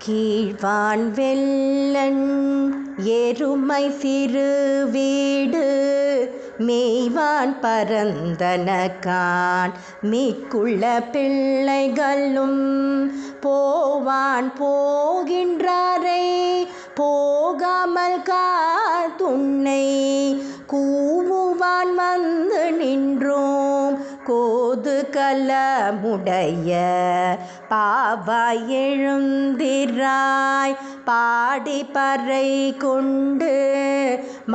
கீழ்வான் வெள்ளன் எருமை சிறு வீடு மேய்வான் பரந்தனகான் மீட்குள்ள பிள்ளைகளும் போவான் போகின்றாரை போகாமல் காத்துன்னை கூவுவான் வந்து நின்றோம் கோது கலமுடைய பாவாய் எழுந்திராய் பாடி பறை கொண்டு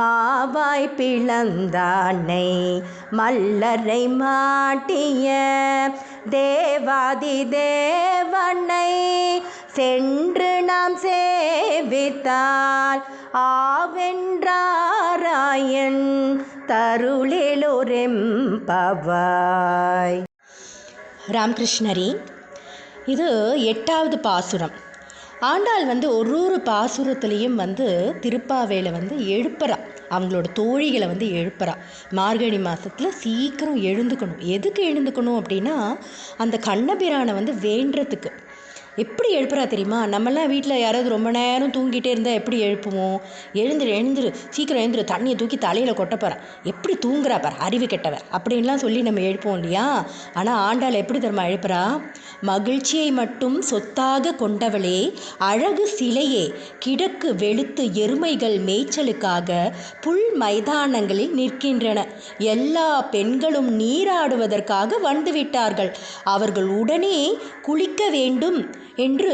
மாவாய் பிளந்தானை மல்லரை மாட்டிய தேவாதி தேவனை சென்று நாம் சேவித்தால் ஆவென்றாராயன் தருளேலோரெம்பவாய். ராமகிருஷ்ணரி, இது 8வது பாசுரம். ஆண்டாள் ஒரு பாசுரத்துலேயும் திருப்பாவையில் எழுப்புறா, அவங்களோட தோழிகளை எழுப்புறா. மார்கழி மாதத்தில் சீக்கிரம் எழுந்துக்கணும். எதுக்கு எழுந்துக்கணும் அப்படின்னா, அந்த கண்ணபிரானை வேண்டுறதுக்கு. எப்படி எழுப்புறா தெரியுமா? நம்மளாம் வீட்டில் யாராவது ரொம்ப நேரம் தூங்கிட்டே இருந்தால் எப்படி எழுப்புவோம்? எழுந்துரு சீக்கிரம் எழுந்துரு, தண்ணியை தூக்கி தலையில் கொட்ட போகிறேன், எப்படி தூங்குறா பார் அறிவு கெட்டவர் அப்படின்லாம் சொல்லி நம்ம எழுப்போம் இல்லையா? ஆனால் ஆண்டாள் எப்படி தெரியுமா எழுப்புறா? மகிழ்ச்சியை மட்டும் சொத்தாக கொண்டவளே, அழகு சிலையே, கிழக்கு வெளுத்து எருமைகள் மேய்ச்சலுக்காக புல் மைதானங்களில் நிற்கின்றன. எல்லா பெண்களும் நீராடுவதற்காக வந்துவிட்டார்கள். அவர்கள் உடனே குளிக்க வேண்டும் என்று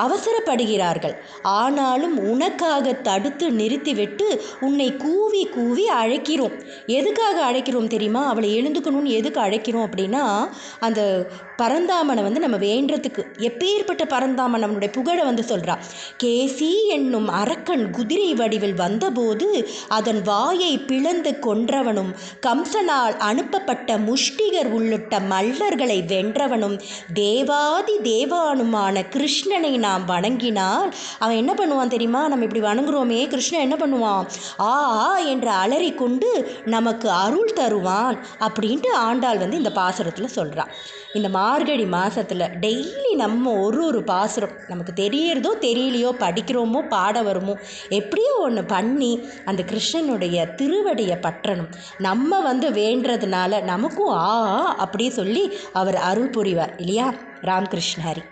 அவசரப்படுகிறார்கள். ஆனாலும் உனக்காக தடுத்து நிறுத்திவிட்டு உன்னை கூவி கூவி அழைக்கிறோம். எதுக்காக அழைக்கிறோம் தெரியுமா? அவளை எழுந்துக்கணும்னு எதுக்கு அழைக்கிறோம் அப்படின்னா, அந்த பரந்தாமனை நம்ம வேண்டதுக்கு. எப்பேற்பட்ட பரந்தாமன், அவனுடைய புகழை சொல்கிறா. கேசி என்னும் அரக்கன் குதிரை வடிவில் வந்தபோது அதன் வாயை பிளந்து கொன்றவனும், கம்சனால் அனுப்பப்பட்ட முஷ்டிகர் உள்ளிட்ட மல்லர்களை வென்றவனும், தேவாதி தேவானுமான கிருஷ்ணனை நாம் வணங்கினால் அவன் என்ன பண்ணுவான் தெரியுமா? நம்ம இப்படி வணங்குறோமே, கிருஷ்ணன் என்ன பண்ணுவான்? ஆ என்று அலறி கொண்டு நமக்கு அருள் தருவான் அப்படின்ட்டு ஆண்டாள் இந்த பாசுரத்தில் சொல்கிறான். இந்த மார்கழி மாதத்தில் டெய்லி நம்ம ஒரு பாசுரம் நமக்கு தெரியறதோ தெரியலையோ, படிக்கிறோமோ பாட வருமோ, எப்படியோ ஒன்று பண்ணி அந்த கிருஷ்ணனுடைய திருவடியை பற்றணும். நம்ம வேண்டதுனால நமக்கும் அப்படி சொல்லி அவர் அருள் புரிவார் இல்லையா? ராமகிருஷ்ண ஹரி.